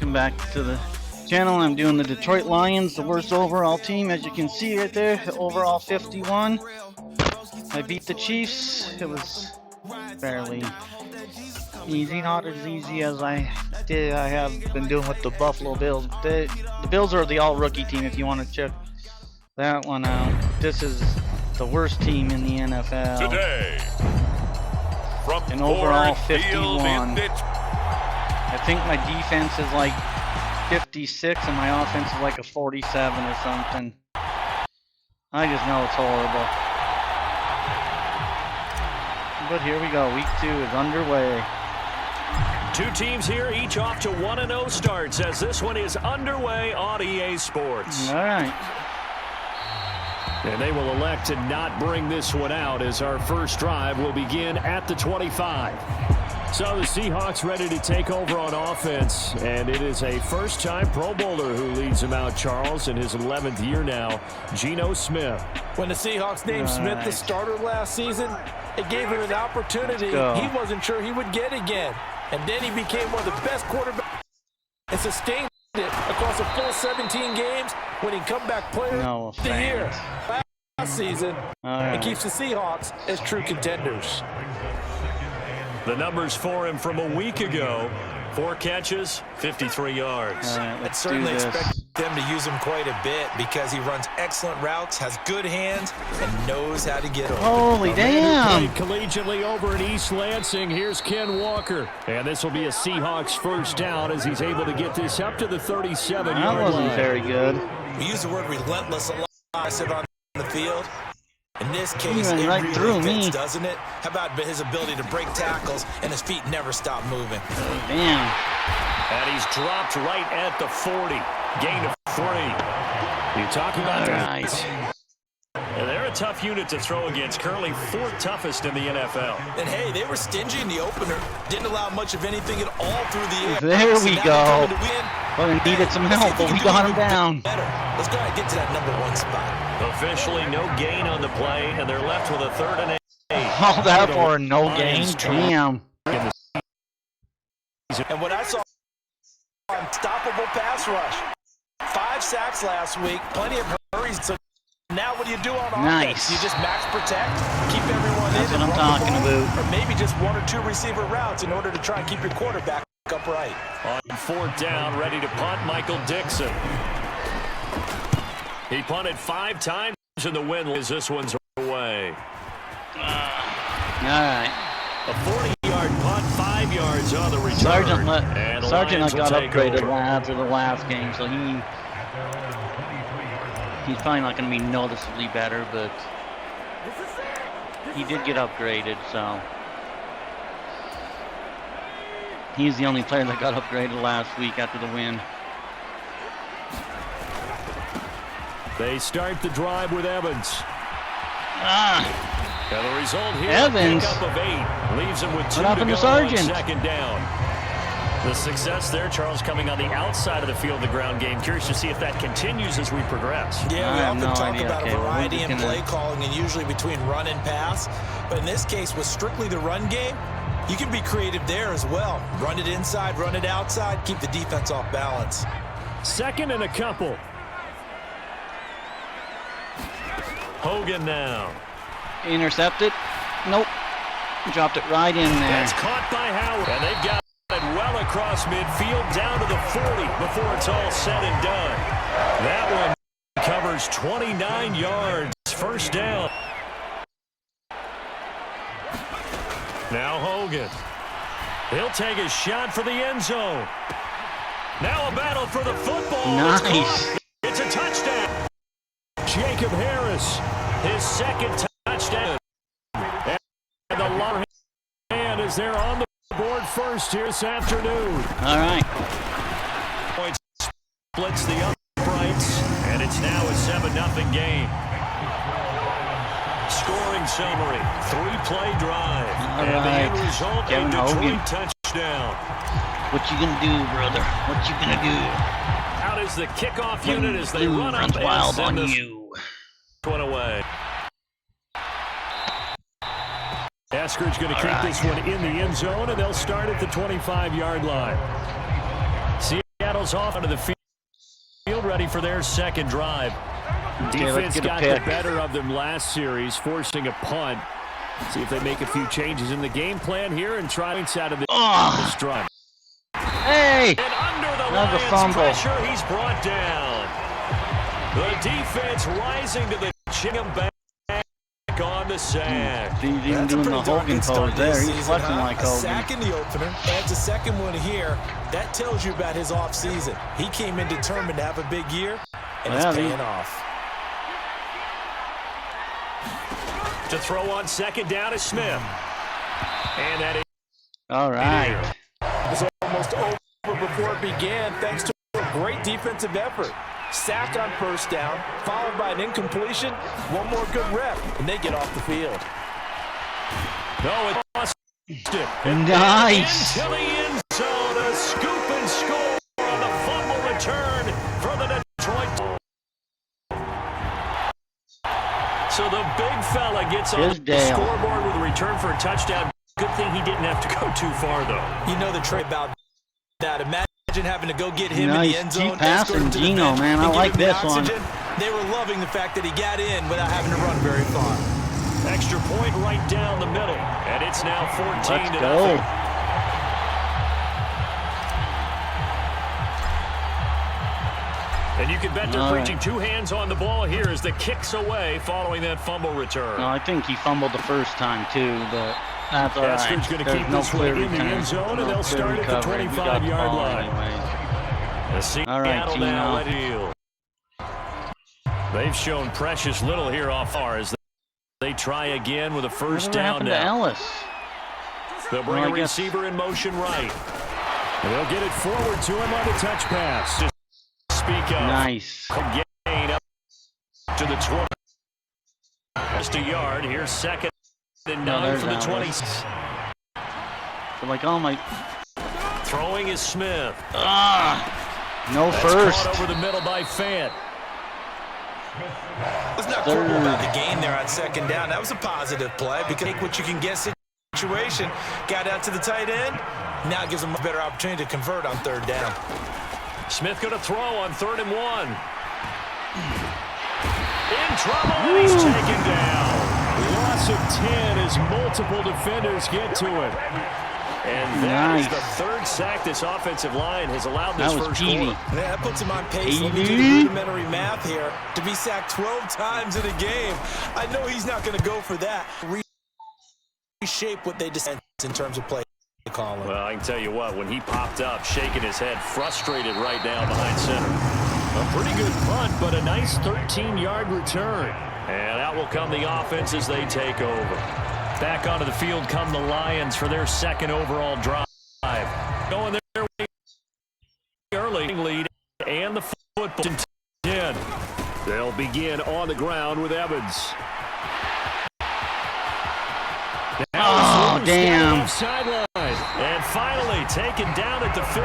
welcome back to the channel. I'm doing the Detroit Lions, the worst overall team, as you can see right there, overall 51. I beat the Chiefs. It was fairly easy, not as easy as I have been doing with the Buffalo Bills. The Bills are the all-rookie team if you want to check that one out. This is the worst team in the NFL. Today, from an overall 51. I think my defense is like 56 and my offense is like a 47 or something. I just know it's horrible. But here we go. Week 2 is underway. Two teams here, each off to 1-0 starts as this one is underway on EA Sports. All right. And they will elect to not bring this one out as our first drive will begin at the 25. So the Seahawks ready to take over on offense, and it is a first-time Pro Bowler who leads them out, Charles, in his 11th year now, Geno Smith. When the Seahawks named Smith the starter last season, it gave him an opportunity he wasn't sure he would get again. And then he became one of the best quarterbacks and sustained it across a full 17 games, winning comeback player of the year last season. It keeps the Seahawks as true contenders. The numbers for him from a week ago: 4 catches, 53 yards. I'd certainly expect them to use him quite a bit because he runs excellent routes, has good hands, and knows how to get over. Holy damn! Collegiately over in East Lansing, here's Ken Walker. And this will be a Seahawks first down as he's able to get this up to the 37-yard line. That wasn't very good. We use the word relentless a lot on the field. In this case, it right really through fits, me, doesn't it? How about his ability to break tackles and his feet never stop moving? Damn. And he's dropped right at the 40. Gain of 3. You talk about and they're a tough unit to throw against, currently 4th toughest in the NFL. And hey, they were stingy in the opener. Didn't allow much of anything at all through the air. There we go. Well, we needed some help, but we got him down. Better. Let's go ahead and get to that #1 spot. Officially no gain on the play, and they're left with a 3rd and 8. All that for no gain? Damn. And what I saw, unstoppable pass rush. 5 sacks last week, plenty of hurries. So now what do you do on offense? You just max protect, keep everyone in. That's what I'm talking about. Or maybe just 1 or 2 receiver routes in order to try and keep your quarterback upright. On 4th down, ready to punt, Michael Dixon. He punted 5 times in the win as this one's away. All right. A 40-yard punt, 5 yards on the return. Sargent got upgraded after the last game, so he's probably not going to be noticeably better, but he did get upgraded, so he's the only player that got upgraded last week after the win. They start the drive with Evans. And the result here, Evans. a pickup of 8, leaves him with 2 What to go happened on to 2nd down. The success there, Charles, coming on the outside of the field, the ground game. Curious to see if that continues as we progress. Yeah, we often talk about a variety in play calling and usually between run and pass. But in this case, with strictly the run game, you can be creative there as well. Run it inside, run it outside, keep the defense off balance. 2nd and a couple. Hogan now. Intercepted. Nope. Dropped it right in there. That's caught by Howard. And they've got it well across midfield down to the 40 before it's all said and done. That one covers 29 yards. First down. Now Hogan. He'll take a shot for the end zone. Now a battle for the football. Nice. It's a touchdown. Jacob Harris, his 2nd touchdown. And the lower hand is there on the board first here this afternoon. All right. Points splits the uprights, and it's now a 7-0 game. Scoring summary, 3-play drive. All and right. the end result, Kevin a Detroit Hogan. touchdown. What you gonna do, brother? What you gonna do? Out is the kickoff unit as they run up and wild send on this you. one away. Eskridge going to keep this one in the end zone, and they'll start at the 25-yard line. Seattle rattles off onto the field, ready for their second drive. Defense got the better of them last series, forcing a punt. See if they make a few changes in the game plan here and try out of this drive. Hey! And under the Lions' pressure, he's brought down. The defense rising to the chin back on the sack. He's even doing the Hogan pose there. He's flexing like Hogan. A sack in the opener, adds a second one here. That tells you about his offseason. He came in determined to have a big year, and it's paying off. To throw on second down is Smith. And that is all right. It was almost over before it began, thanks to a great defensive effort. Sack on first down, followed by an incompletion. One more good rep, and they get off the field. No, it lost it. Nice. Into the end zone, a scoop and score on the fumble return for the Detroit. So the big fella gets on the scoreboard with a return for a touchdown. Good thing he didn't have to go too far, though. You know the trait about that. Imagine having to go get him in the end zone. Keep passing Gino, man. I like this one. They were loving the fact that he got in without having to run very far. Extra point right down the middle, and it's now 14 Let's to go. nothing. And you can bet they're preaching two hands on the ball here as the kick's away following that fumble return. No, I think he fumbled the first time too, but that's all right. Going to keep this one in the end zone, and they'll start at the 25-yard line. All right, Gino. They've shown precious little here off far as they try again with a first down now. To Ellis? They'll bring a receiver in motion right. And they'll get it forward to him on the touch pass. Just speak of. Nice. Gain up to the 20. Just a yard. Here's second and 9 from the 20. So like, oh my. Throwing is Smith. No first. Caught over the middle by Fant. Let's not quibble about the gain there on second down. That was a positive play because take what you can get situation. Got out to the tight end. Now gives them a better opportunity to convert on third down. Smith going to throw on 3rd and 1. In trouble, and he's taken down. Loss of 10 as multiple defenders get to it. And that is the third sack this offensive line has allowed this first quarter. Yeah, that puts him on pace. Let me do the rudimentary math here. To be sacked 12 times in a game, I know he's not going to go for that. Reshape what they decide in terms of play calling. Well, I can tell you what, when he popped up, shaking his head, frustrated right now behind center. A pretty good punt, but a nice 13-yard return. And out will come the offense as they take over. Back onto the field come the Lions for their second overall drive. Going their way early lead and the football 10. They'll begin on the ground with Evans. Oh, damn. Sideline. And finally taken down at the 15.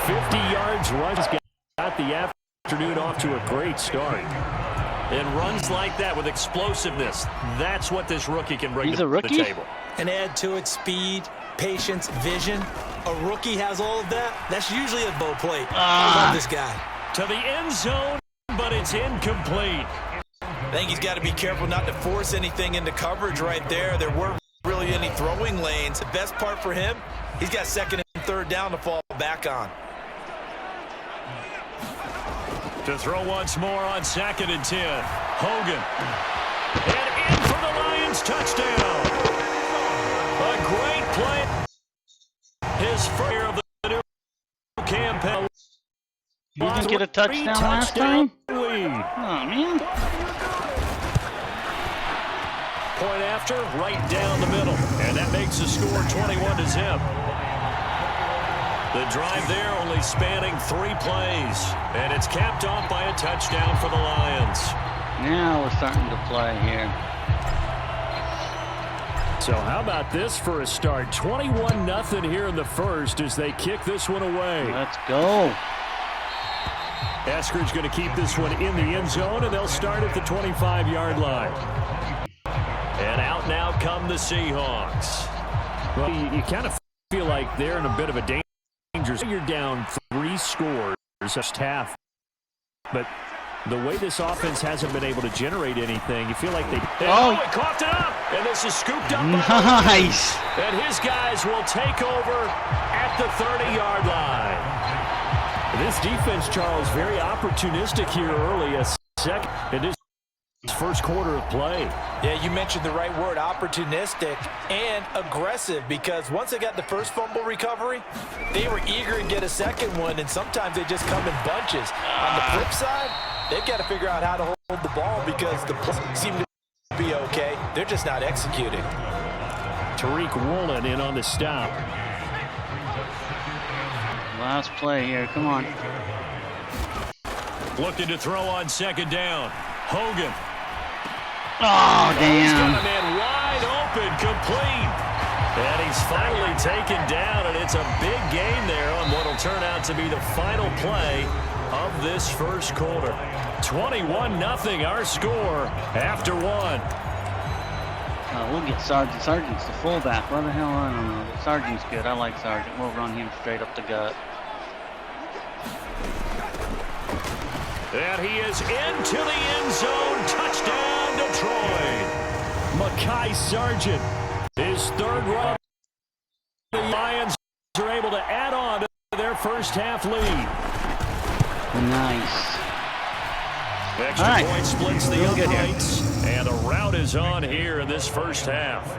50 yards runs. Got the afternoon off to a great start. And runs like that with explosiveness. That's what this rookie can bring to the table. And add to it speed, patience, vision. A rookie has all of that. That's usually a bow plate. I love this guy. To the end zone, but it's incomplete. I think he's got to be careful not to force anything into coverage right there. There weren't really any throwing lanes. The best part for him, he's got second and third down to fall back on. To throw once more on 2nd and 10. Hogan. And in for the Lions touchdown. A great play. His first of the new campaign. He didn't get a touchdown last time? Oh, man. Point after, right down the middle. And that makes the score 21-0. The drive there only spanning 3 plays. And it's capped off by a touchdown for the Lions. Now we're starting to play here. So how about this for a start? 21-0 here in the first as they kick this one away. Let's go. Eskridge going to keep this one in the end zone, and they'll start at the 25-yard line. And out now come the Seahawks. Well, you kind of feel like they're in a bit of a danger. You're down 3 3 scores first half. But the way this offense hasn't been able to generate anything, you feel like they... Oh, he coughed it up, and this is scooped up. Nice. And his guys will take over at the 30-yard line. This defense, Charles, very opportunistic here early. A second in this first quarter of play. Yeah, you mentioned the right word, opportunistic and aggressive, because once they got the first fumble recovery, they were eager to get a second one, and sometimes they just come in bunches. On the flip side, they've got to figure out how to hold the ball because the plays seem to be okay. They're just not executing. Tariq Woolen in on the stop. Last play here. Come on. Looking to throw on second down. Hogan. Oh, He's got damn. a man wide open, complete. And he's finally taken down, and it's a big gain there on what will turn out to be the final play of this first quarter. 21-0 our score after 1. We'll get Sargent. Sargent's the fullback. What the hell? I don't know. Sargent's good. I like Sargent. We'll run him straight up the gut. And he is into the end zone. Touchdown, Detroit. Mekhi Sargent, his third run. The Lions are able to add on to their first half lead. Nice. Extra point splits the uprights, and the route is on here in this first half.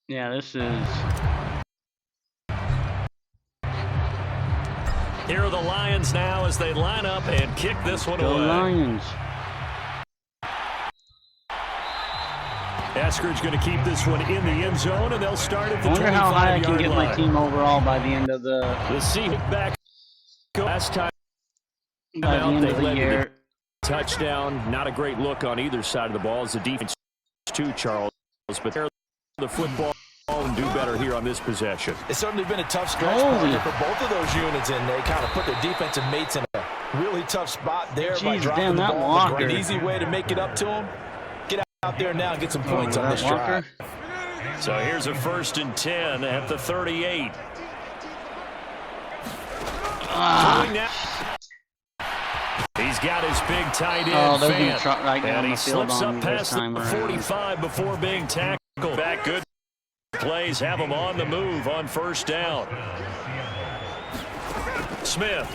Yeah, this is... Here are the Lions now as they line up and kick this one Go away. Lions. Eskridge going to keep this one in the end zone, and they'll start at the 25-yard line. I wonder how high I can get my team overall by the end of the Seahawks back last time. by the end of the year. Touchdown. Not a great look on either side of the ball as the defense too, Charles. But they're the football and do better here on this possession. It's certainly been a tough stretch for both of those units, and they kind of put their defensive mates in a really tough spot there by dropping the ball. An easy way to make it up to them. Get out there now and get some points on this drive. So here's a 1st and 10 at the 38. He's got his big tight end, and he slips up past the 45 before being tackled. Back good plays have him on the move on 1st down. Smith.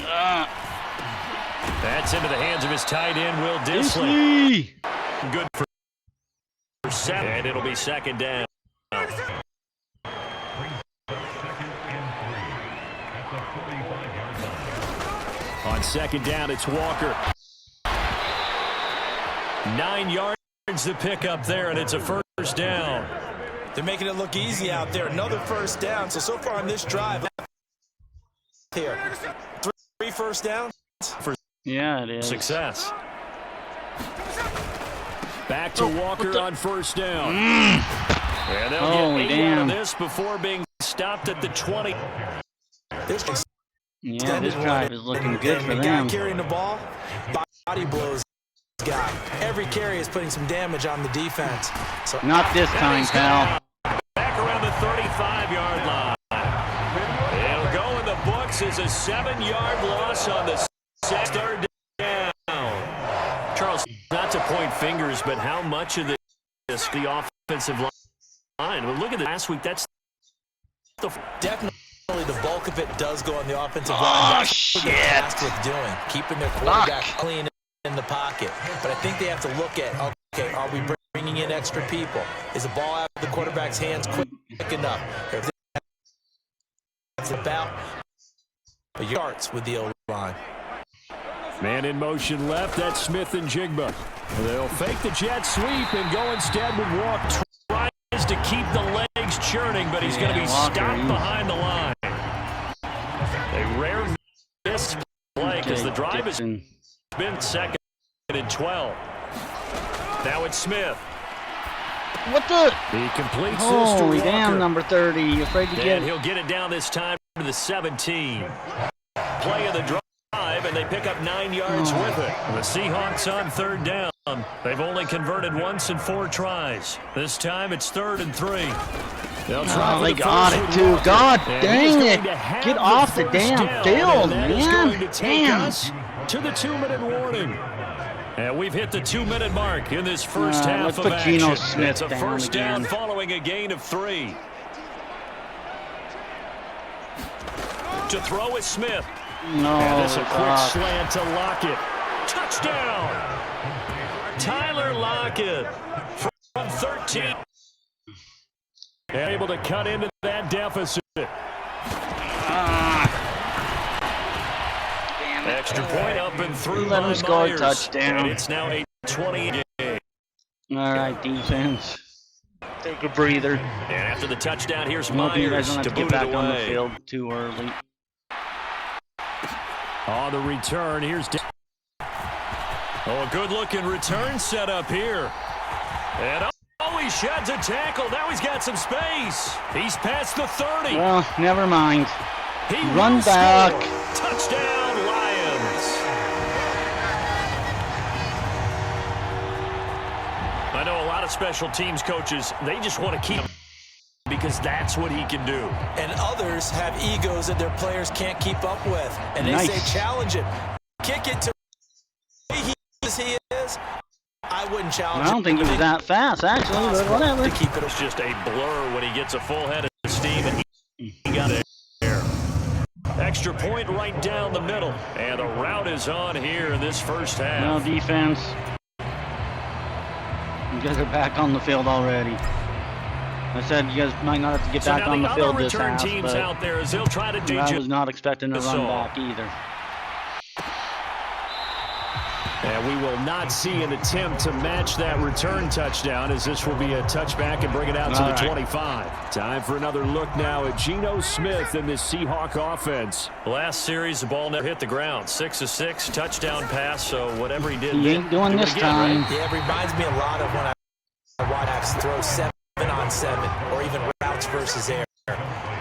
That's into the hands of his tight end, Will Dissly. Good for 7, and it'll be 2nd down. On 2nd down, it's Walker. 9 yards to pick up there, and it's a 1st down. They're making it look easy out there. Another 1st down. So far on this drive here, 3 first downs. For it is. Success. Back to Walker on 1st down. And they'll get 8 out of this before being stopped at the 20. This drive is looking good for them. Carrying the ball, body blows. Guy. Every carry is putting some damage on the defense. So not this time, pal. Back around the 35-yard line. It'll go in the books as a 7-yard loss on the 3rd down. Charles, not to point fingers, but how much of this the offensive line? Well, look at it last week. That's the definitely the bulk of it does go on the offensive line. That's what they're tasked with doing, keeping their quarterback clean in the pocket. But I think they have to look at, okay, are we bringing in extra people? Is the ball out of the quarterback's hands quick enough? It's about but starts with the O-line. Man in motion left, that's Smith and Jigba. They'll fake the jet sweep and go instead with Walker. Tries to keep the legs churning, but he's going to be stopped behind the line. A rare miss play because the drive has been 2nd and 12. Now it's Smith. What the? He completes this to Holy Walker. Damn, number 30. Afraid to get And he'll get it down this time to the 17. Play of the drive. and they pick up 9 yards with it. The Seahawks on 3rd down. They've only converted once in 4 tries. This time it's 3rd and 3. They got it too. God dang it. Get off the damn field, man. Damn. To the 2-minute warning. And we've hit the 2-minute mark in this first half of let's put Geno action. Smith It's a down first down again. following a gain of 3. To throw is Smith. No. And this a quick slant to Lockett. Touchdown! Tyler Lockett from 13. Able to cut into that deficit. Extra point up and through. Let him score a touchdown. And it's now a 20 game. All right, defense. Take a breather. And after the touchdown, here's I hope you guys Myers don't have to to get boot back it on the away. field too early. On the return, here's a good-looking return set up here. And he sheds a tackle. Now he's got some space. He's past the 30. Well, never mind. He Run will back. score. Touchdown, Lions. I know a lot of special teams coaches, they just want to keep him because that's what he can do. And others have egos that their players can't keep up with. And they say challenge him. Kick it to he is. I wouldn't challenge him. I don't think he was that fast, actually, but whatever. To keep it, it's just a blur when he gets a full head of steam, and he got it there. Extra point right down the middle, and the route is on here in this first half. No defense. You guys are back on the field already. I said you guys might not have to get back on the field this half, teams but out there as they'll try to I was not expecting to run back either. And we will not see an attempt to match that return touchdown, as this will be a touchback and bring it out to the 25. Time for another look now at Geno Smith in this Seahawk offense. Last series, the ball never hit the ground. 6 of 6, touchdown pass, so whatever he did, He ain't doing this time. Right? Yeah, it reminds me a lot of when I watch backs throw 7-on-7 or even routes versus air.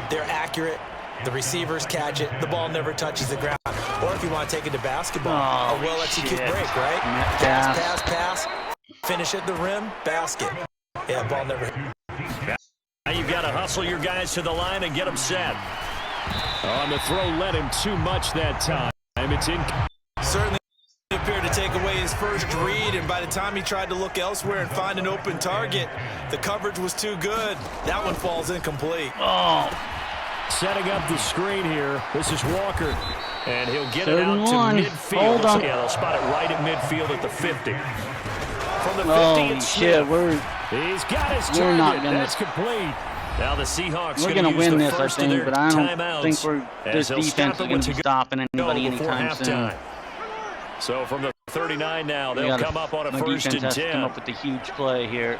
They're accurate. The receivers catch it. The ball never touches the ground. Or if you want to take it to basketball, a well-executed break, right? Pass. Finish at the rim, basket. Yeah, ball never hit. Now you've got to hustle your guys to the line and get them set. On the throw, led him too much that time. It's in. Certainly appeared to take away his first read, and by the time he tried to look elsewhere and find an open target, the coverage was too good. That one falls incomplete. Setting up the screen here. This is Walker. And he'll get it 3rd out and to 1. midfield. Hold on. Yeah, they'll spot it right at midfield at the 50. From the 50, Holy it's shit, Smith. He's got his we're not target. gonna- That's complete. Now the Seahawks We're going to win this, I first of think, their but I don't timeouts think this as they'll defense stop is it going with to be to stopping anybody go before anytime soon. halftime. So from the 39 now, they'll come up on a my 1st defense and has to 10. come up with a huge play here.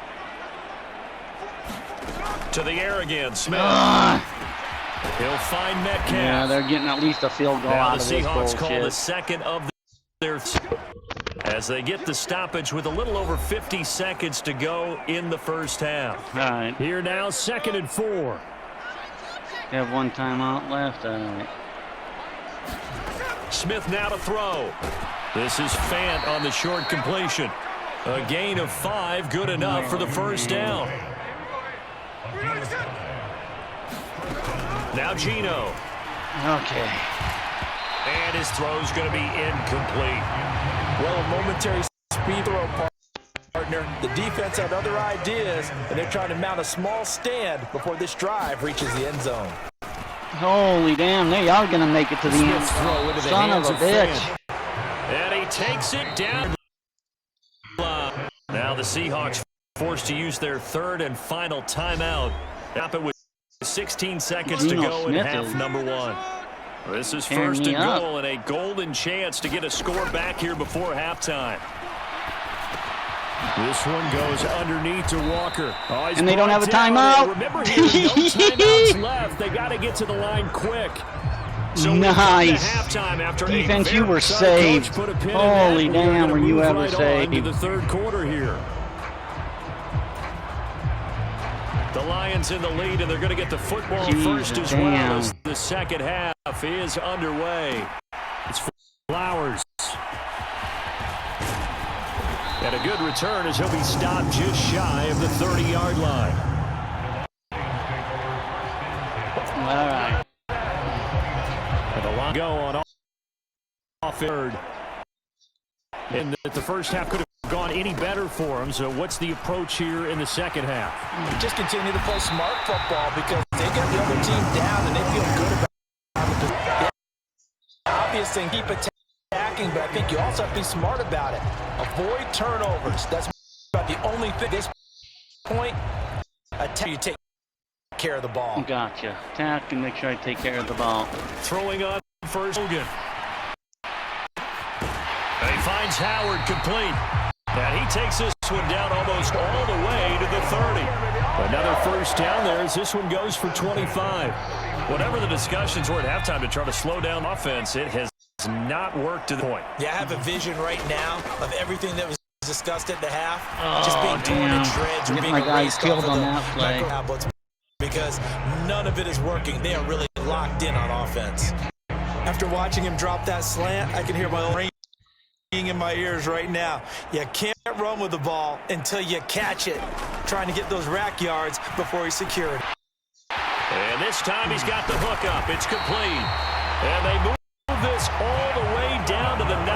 To the air again, Smith. He'll find Metcalf. Yeah, they're getting at least a field goal Now out the of this Seahawks call the bullshit. second of their as they get the stoppage with a little over 50 seconds to go in the first half. All right. Here now, 2nd and 4. They have one timeout left. All right. Smith now to throw. This is Fant on the short completion. A gain of 5, good enough for the first down. Now Geno. Okay. And his throw's going to be incomplete. Well, a momentary speed throw, partner. The defense had other ideas, and they're trying to mount a small stand before this drive reaches the end zone. Holy damn, they are going to make it to the end. Throw into the Son of hands a bitch. Fant. And he takes it down. Now the Seahawks forced to use their 3rd and final timeout. Happened with 16 seconds to go in half number 1. This is 1st and goal and a golden chance to get a score back here before halftime. This one goes underneath to Walker. Oh, and they don't have a timeout. Remember, here, no timeouts left. They got to get to the line quick. So nice. Halftime after defense, you were saved. Holy damn, were you ever saved. The 3rd quarter here. The Lions in the lead, and they're going to get the football first as well as the second half is underway. It's Flowers. And a good return as he'll be stopped just shy of the 30-yard line. All right. And the line go on off third. And the first half could have gone any better for him. So what's the approach here in the second half? Just continue to play smart football because they got the other team down and they feel good about it. The obvious thing, keep attacking, but I think you also have to be smart about it. Avoid turnovers. That's about the only thing at this point. Attack, you take care of the ball. Gotcha. Attack and make sure I take care of the ball. Throwing on first. Hogan. He finds Howard complete. And he takes this one down almost all the way to the 30. Another first down there as this one goes for 25. Whatever the discussions were at halftime to try to slow down offense, it has not worked to the point. Yeah, I have a vision right now of everything that was discussed at the half. Just being torn in shreds or being my guys erased killed off on of that play. tablets because none of it is working. They are really locked in on offense. After watching him drop that slant, I can hear my own ringing in my ears right now. You can't run with the ball until you catch it. Trying to get those rack yards before he's secured. And this time he's got the hook up. It's complete. And they move this all the way down to the 9.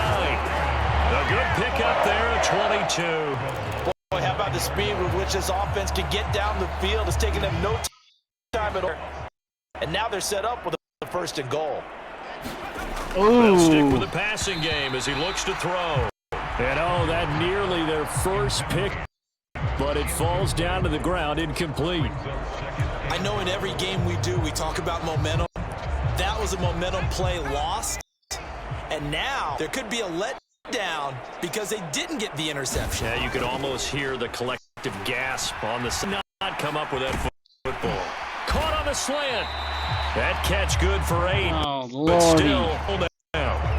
A good pickup there at 22. Boy, how about the speed with which this offense can get down the field? It's taking them no time at all. And now they're set up with the first and goal. They'll stick with the passing game as he looks to throw. And oh, that nearly their first pick, but it falls down to the ground incomplete. I know in every game we do, we talk about momentum. That was a momentum play lost. And now there could be a letdown because they didn't get the interception. Yeah, you could almost hear the collective gasp on the not come up with that football. Caught on the slant. That catch good for 8, Oh, but still Lordy. hold down.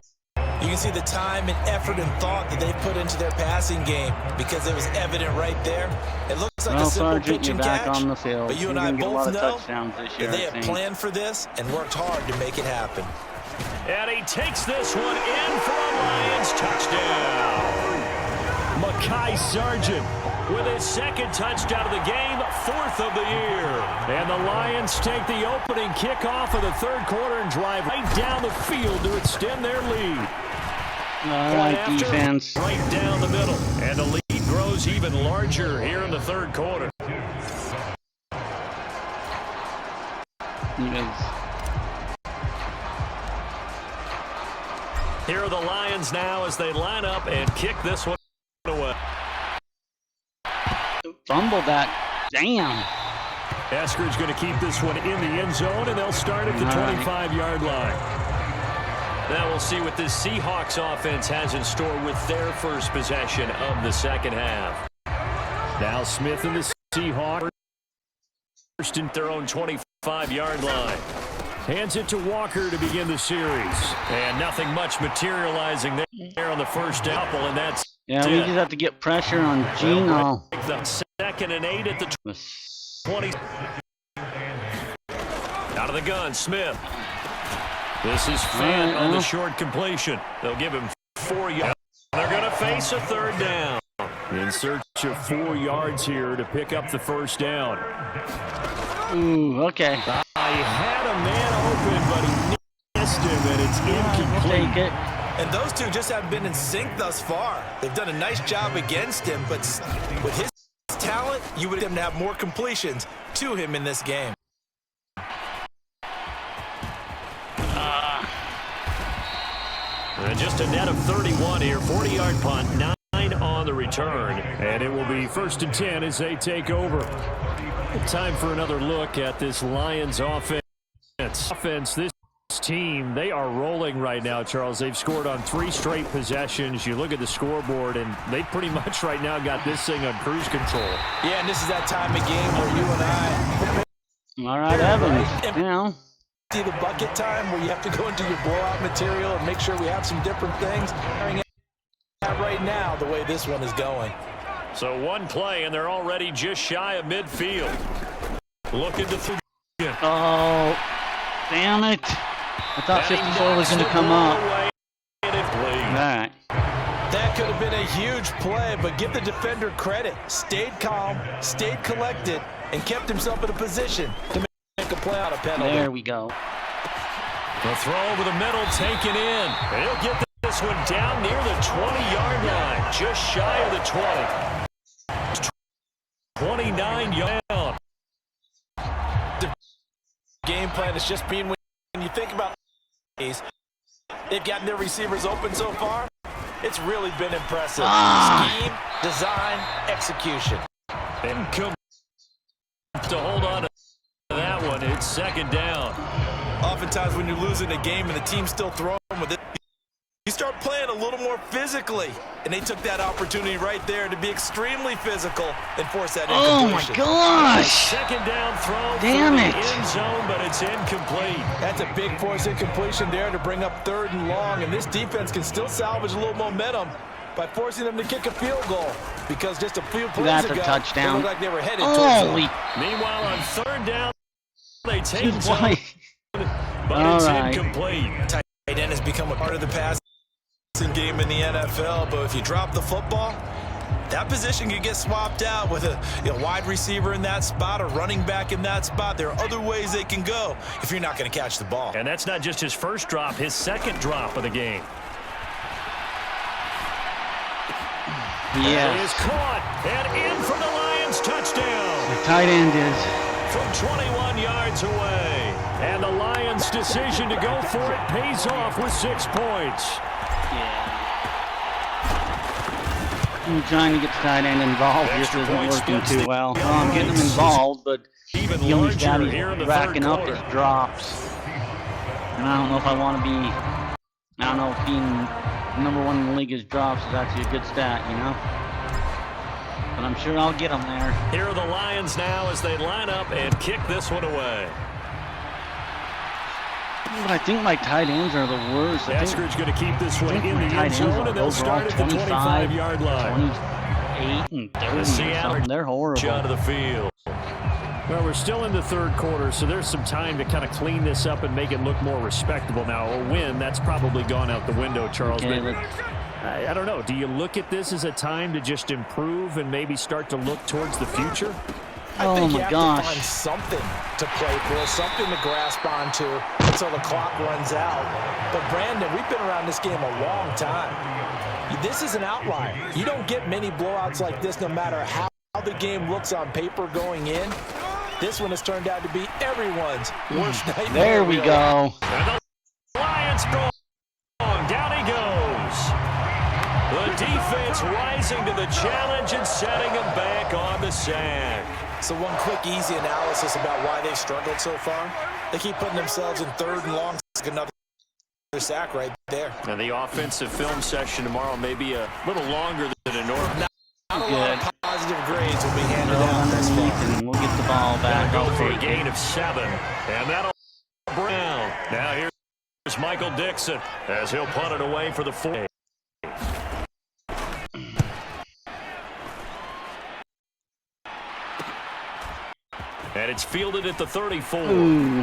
You can see the time and effort and thought that they put into their passing game because it was evident right there. It looks like Well, a simple Sergeant, pitch you're and back catch, on the field. but you and You're I gonna get a lot both of know touchdowns this year, that they I have think. planned for this and worked hard to make it happen. And he takes this one in for a Lions touchdown. Mekhi Sargent with his second touchdown of the game, 4th of the year. And the Lions take the opening kickoff of the third quarter and drive right down the field to extend their lead. All right, defense. Right down the middle. And the lead grows even larger here in the third quarter. You guys. Here are the Lions now as they line up and kick this one away. Fumble that. Damn. Eskridge going to keep this one in the end zone, and they'll start at the 25-yard line. Now we'll see what this Seahawks offense has in store with their first possession of the second half. Now Smith and the Seahawks first in their own 25-yard line. Hands it to Walker to begin the series. And nothing much materializing there on the first couple, and that's Yeah, we just have to get pressure on Gino. the 2nd and 8 at the 20. Out of the gun, Smith. This is Fant on the short completion. They'll give him 4 yards. They're going to face a third down. In search of 4 yards here to pick up the first down. Ooh, okay. He had a man open, but he missed him, and it's incomplete. Take it. And those two just haven't been in sync thus far. They've done a nice job against him, but with his talent, you would have him to have more completions to him in this game. And just a net of 31 here, 40-yard punt, 9 on the return. And it will be 1st and 10 as they take over. Time for another look at this Lions offense. This team, they are rolling right now, Charles. They've scored on 3 straight possessions. You look at the scoreboard, and they pretty much right now got this thing on cruise control. Yeah, and this is that time of game where you and I... All right, Evans. Now. See the bucket time where you have to go into your blowout material and make sure we have some different things. Right now, the way this one is going. So one play, and they're already just shy of midfield. Looking to throw. Oh, damn it. I thought 54 was going to come up. And it could have been a huge play, but give the defender credit. Stayed calm, stayed collected, and kept himself in a position to make a play on a penalty. There we go. The throw over the middle taken in. He'll get this one down near the 20-yard line, just shy of the 20. 29 yards. The game plan is just being, when you think about these, they've gotten their receivers open so far. It's really been impressive. Scheme, design, execution. Incomplete to hold on to that one. It's second down. Oftentimes when you're losing a game and the team's still throwing with it, you start playing a little more physically. And they took that opportunity right there to be extremely physical and force that incompletion. Oh my gosh! Second down throw Damn for it. the end zone, but it's incomplete. That's a big force incompletion there to bring up 3rd and long. And this defense can still salvage a little momentum by forcing them to kick a field goal. Because just a few plays ago, That's a touchdown. they looked like they were headed towards it. Meanwhile, on 3rd down, they take Dude, zone, why? but it's incomplete. Tight end has become a part of the passing game in the NFL, but if you drop the football, that position can get swapped out with a wide receiver in that spot, a running back in that spot. There are other ways they can go if you're not going to catch the ball. And that's not just his first drop, his second drop of the game. Yeah. He is caught and in for the Lions touchdown. The tight end is. From 21 yards away. And the Lions' decision to go for it pays off with 6 points. I'm trying to get the tight end involved. This isn't working too well. I'm getting him involved, but he only got racking up his drops. And I don't know if I want to be. I don't know if being #1 in the league is drops is actually a good stat, you know? But I'm sure I'll get them there. Here are the Lions now as they line up and kick this one away. But I think my tight ends are the worst. Eskridge's going to keep this one in the end zone, and they'll start at the 25-yard line. 28 and 30 The Seattle they're horrible. out of the field. Well, we're still in the 3rd quarter, so there's some time to kind of clean this up and make it look more respectable. Now, a win, that's probably gone out the window, Charles. Okay, I don't know. Do you look at this as a time to just improve and maybe start to look towards the future? I think you my have gosh. to find something to play for, something to grasp onto until the clock runs out. But, Brandon, we've been around this game a long time. This is an outlier. You don't get many blowouts like this no matter how the game looks on paper going in. This one has turned out to be everyone's worst nightmare. There we go. And the Lions strong. Down he goes. The defense rising to the challenge and setting him back on the sack. So one quick, easy analysis about why they've struggled so far. They keep putting themselves in 3rd and long. Another sack right there. And the offensive film session tomorrow may be a little longer than a normal. Not a lot of positive grades will be handed out this far. And we'll get the ball back. Go for a gain of 7. And that'll Brown. Now here's Michael Dixon as he'll punt it away for the 4. And it's fielded at the 34. Ooh.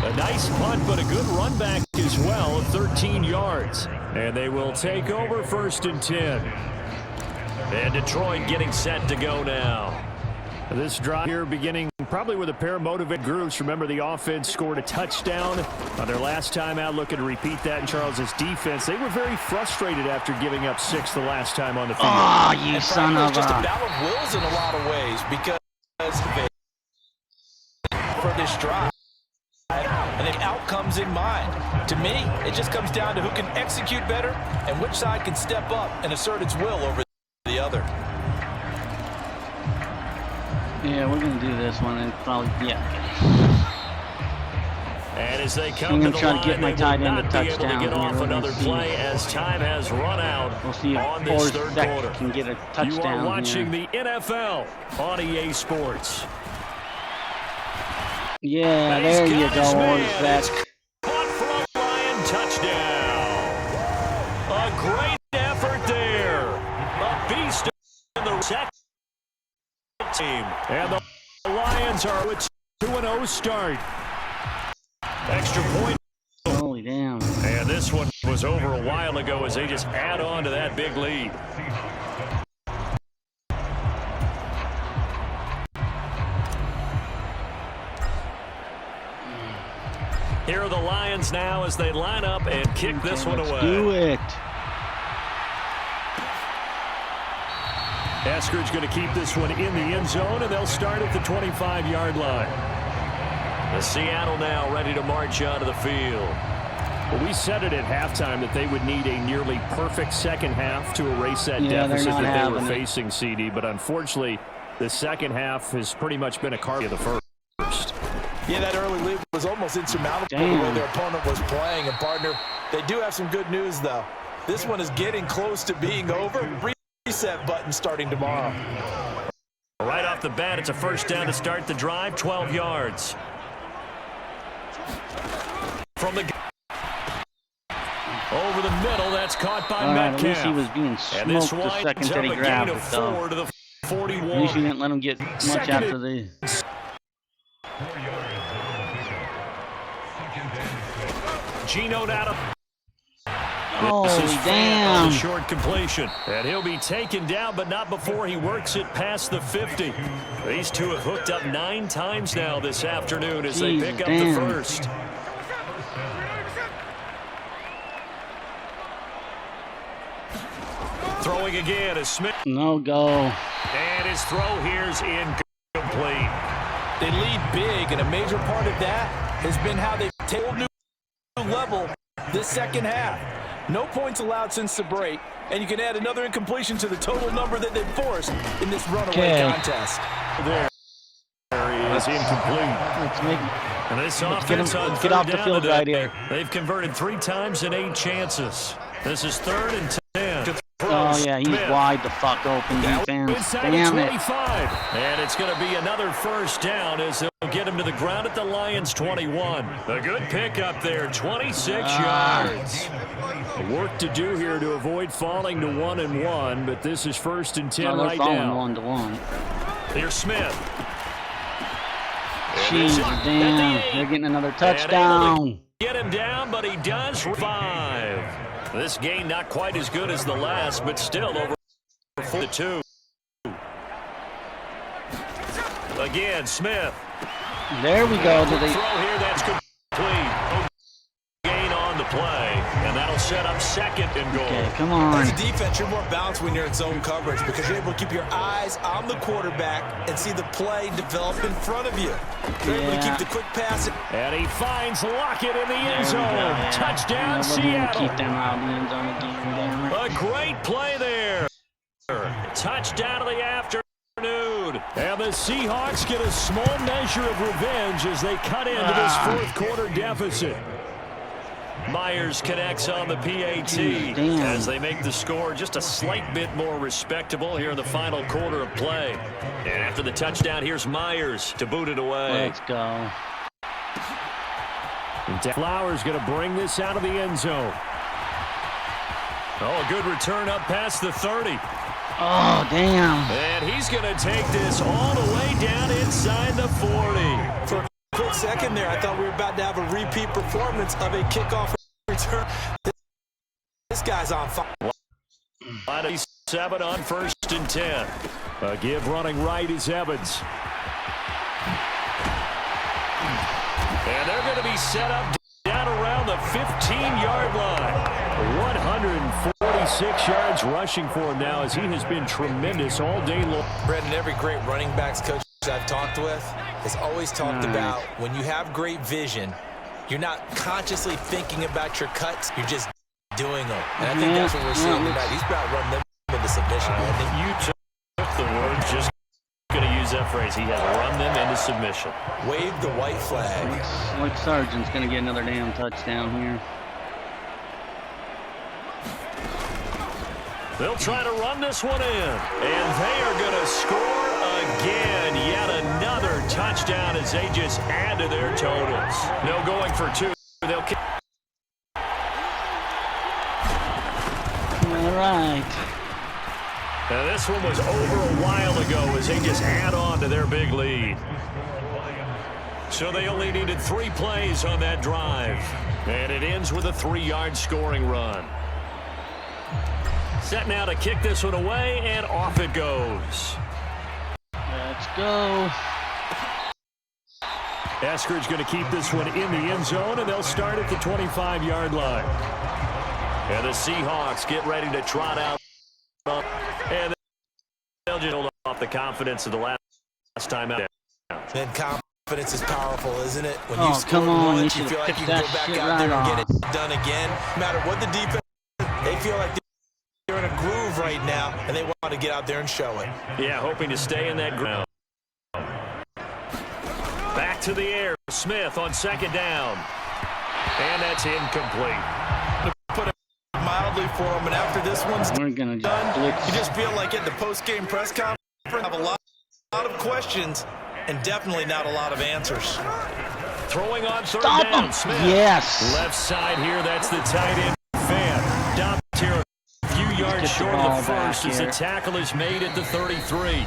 A nice punt, but a good run back as well of 13 yards. And they will take over 1st and 10. And Detroit getting set to go now. This drive here beginning probably with a pair of motivated groups. Remember, the offense scored a touchdown on their last time out. Looking to repeat that in Charles's defense. They were very frustrated after giving up 6 the last time on the field. Oh, you son of a... It's just a battle of wills in a lot of ways because for this drive. And the outcomes in mind. To me, it just comes down to who can execute better and which side can step up and assert its will over the other. Yeah, we're going to do this one and probably, yeah. And as they come to the try line, to get my they tight will end a not be able to touchdown get off here. another play as time has run out We'll see on if this Forrest 3rd quarter. can get a touchdown. You are watching here. the NFL on EA Sports. Yeah, there you go, Forrest. Caught for a Lion touchdown. A great effort there. A beast in the second team. And the Lions are with 2-0 start. Extra point. Holy damn. And this one was was over a while ago as they just add on to that big lead. Here are the Lions now as they line up and kick this one away. Do it. Eskridge going to keep this one in the end zone, and they'll start at the 25-yard line. The Seattle now ready to march onto the field. Well, we said it at halftime that they would need a nearly perfect second half to erase that deficit that they were facing, CD. But unfortunately, the second half has pretty much been a copy of the first. Yeah, that early lead was almost insurmountable the way their opponent was playing. And, partner, they do have some good news, though. This one is getting close to being over. Reset button starting tomorrow. Right off the bat, it's a first down to start the drive, 12 yards. From the over the middle, that's caught by Metcalf. At least he was being smoked the second that he grabbed it, though. To the 41. At least he didn't let him get much after the... Geno out of... Oh, damn. Short completion. And he'll be taken down, but not before he works it past the 50. These two have hooked up 9 times now this afternoon as they pick up the first. Throwing again is Smith. No go. And his throw here's incomplete. They lead big, and a major part of that has been how they've taken a new level this second half. No points allowed since the break, and you can add another incompletion to the total number that they've forced in this runaway contest. There he is incomplete. Let's get off the field right here. They've converted 3 times in 8 chances. This is 3rd and 10. Oh, yeah, he's wide the fuck open, defense. Damn it. And it's going to be another first down as they'll get him to the ground at the Lions' 21. A good pickup there, 26 yards. Work to do here to avoid falling to 1-1, but this is 1st and 10 right now. 1-1. Here's Smith. Jeez, damn. They're getting another touchdown. Get him down, but he does revive. This game not quite as good as the last, but still over 4-2. Again, Smith. There we go. Throw here, that's complete. Gain on the play, and that'll set up 2nd and goal. Okay, come on. As a defense, you're more balanced when you're in zone coverage because you're able to keep your eyes on the quarterback and see the play develop in front of you. You're able to keep the quick pass. And he finds Lockett in the end zone. Touchdown, Seattle. Keep them out in the end zone again. A great play there. Touchdown of the afternoon. And the Seahawks get a small measure of revenge as they cut into this 4th quarter deficit. Myers connects on the PAT as they make the score just a slight bit more respectable here in the final quarter of play. And after the touchdown, here's Myers to boot it away. Let's go. Flowers going to bring this out of the end zone. Oh, a good return up past the 30. Oh, damn. And he's going to take this all the way down inside the 40. For a quick second there, I thought we were about to have a repeat performance of a kickoff return. This guy's on fire. 7 on 1st and 10. A give running right is Evans. And they're going to be set up down around the 15-yard line. 146 yards rushing for him now as he has been tremendous all day long. Brendan, every great running backs coach I've talked with has always talked about when you have great vision, you're not consciously thinking about your cuts, you're just doing them. And I think that's what we're seeing tonight. He's about to run them into submission. I think you took the words, just going to use that phrase. He has run them into submission. Wave the white flag. Like Sargent's going to get another damn touchdown here. They'll try to run this one in, and they are going to score again. Yet another touchdown as they just add to their totals. No going for 2. They'll kick. All right. Now this one was over a while ago as they just add on to their big lead. So they only needed 3 plays on that drive. And it ends with a 3-yard scoring run. Set now to kick this one away, and off it goes. Let's go. Eskridge going to keep this one in the end zone, and they'll start at the 25-yard line. And the Seahawks get ready to trot out. And they'll just hold off the confidence of the last time out. And confidence is powerful, isn't it? When Oh, you score come on. once, You you should feel have like you picked can that go back shit out right there and get off. it done again. No matter what the defense, they feel like they're in a groove right now, and they want to get out there and show it. Yeah, hoping to stay in that ground. Back to the air. Smith on 2nd down. And that's incomplete. Put it mildly for them, and after this one's We're going to done, just blitz. you just feel like at the post-game press conference, have a lot of questions and definitely not a lot of answers. Throwing on 3rd Stop down. him. Smith. Yes. Left side here. That's the tight end fan. Down here a few yards the short ball of the first back as the here. tackle is made at the 33.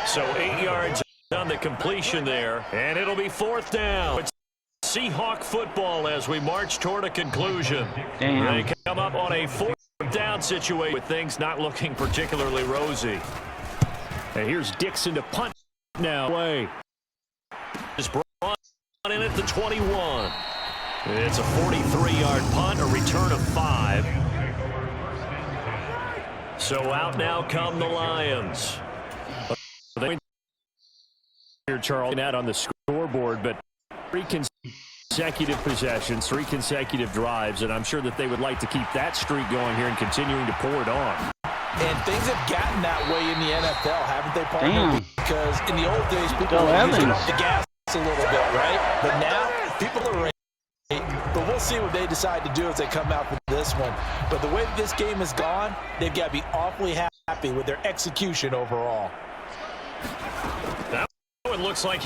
So 8 yards on the completion there. And it'll be 4th down. It's Seahawk football as we march toward a conclusion. Damn. They come up on a 4th down situation with things not looking particularly rosy. And here's Dixon to punt now. Just brought in at the 21. It's a 43-yard punt, a return of 5. So out now come the Lions. Here, Charles, out on the scoreboard, but 3 consecutive possessions, 3 consecutive drives, and I'm sure that they would like to keep that streak going here and continuing to pour it on. And things have gotten that way in the NFL, haven't they, partner? Damn. Because in the old days, people Go were using Evans. off the gas a little bit, right? But now, people are ready. But we'll see what they decide to do as they come out with this one. But the way that this game has gone, they've got to be awfully happy with their execution overall. That one looks like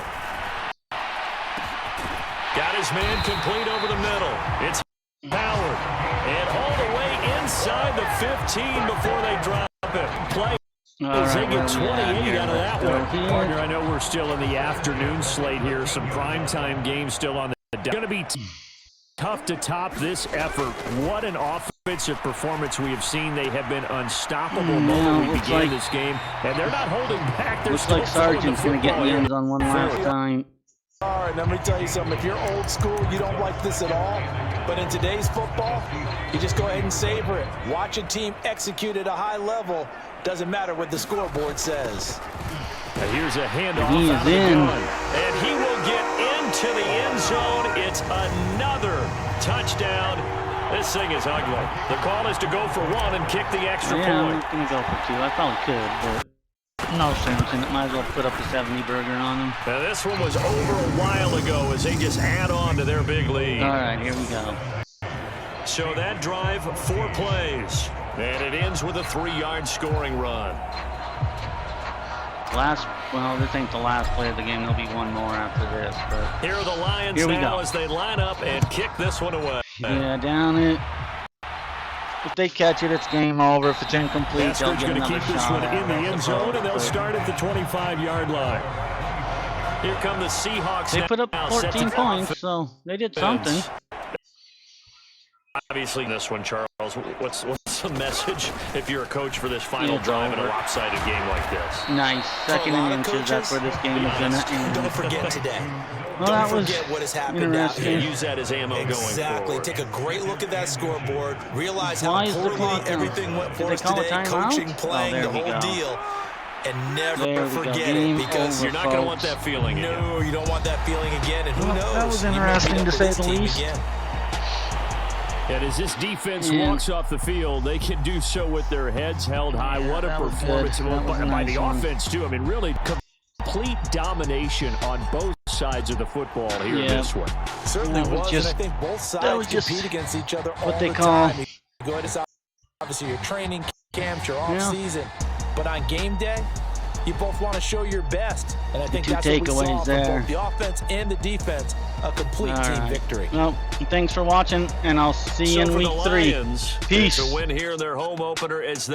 got his man complete over the middle. It's Howard. And all the way inside the 15 before they drop it. Play. As they get 28 out of that one. Partner, I know we're still in the afternoon slate here. Some primetime games still on the going to be tough to top this effort. What an offensive performance we have seen. They have been unstoppable moment we began this game. And they're not holding back. They're Looks still like Sargent's going to get football hands on one last time. All right, let me tell you something. If you're old school, you don't like this at all. But in today's football, you just go ahead and savor it. Watch a team execute at a high level. Doesn't matter what the scoreboard says. And here's a handoff He is out of the in. gun. And he will get into the end zone. It's another touchdown. This thing is ugly. The call is to go for 1 and kick the extra Yeah, I'm point. going to go for 2. I probably could, but no sense in it. Might as well put up a 70 burger on them. Now this one was over a while ago as they just add on to their big lead. All right, here we go. So that drive, 4 plays. And it ends with a 3-yard scoring run. Well, this ain't the last play of the game. There'll be one more after this. But Here are the Lions here we now go. as they line up and kick this one away. Yeah, down it. If they catch it, it's game over. If it's incomplete, they'll Eskridge get going to another keep this shot one at in the it, I end zone, and they'll suppose, start at the 25-yard line. Here come the Seahawks. They put up now, set 14 to points, so they did something. Obviously, this one, Charles, what's the message if you're a coach for this final It's drive in a over. lopsided game like this? Nice. Second and inches. That's where this game is going to end. Don't forget today. Well, that Don't was forget what has happened out interesting. here. Use that as ammo Exactly. going forward. Take a great look at that scoreboard. Realize Why how is the poorly clock down? everything went Did for they us call a today. timeout? Coaching, Oh, playing, there the we whole go. deal. And never There we go. forget Game it because over, You're not going to want folks. that feeling again. no, you don't want that feeling again. And who Well, knows? that was You may interesting meet up to with say this the team least. again. And as this defense Yeah. walks off the field, they can do so with their heads held high. Yeah, What a that was performance good. That was a by nice the one. offense, too. I mean, really complete domination on both sides of the football here in Yeah. this one. Certainly That was was, just- and I think both that sides was just compete against each other all what they the call- time. You go ahead, it's obviously your training camp, your off Yeah. season, but on game day, you both want to show your best, and I think Two that's what we saw takeaways from there. both the offense and the defense. A complete All team right. victory. Well, thanks for watching, and I'll see you So in for week the 3. Lions, Peace. it's a win here in their home opener as they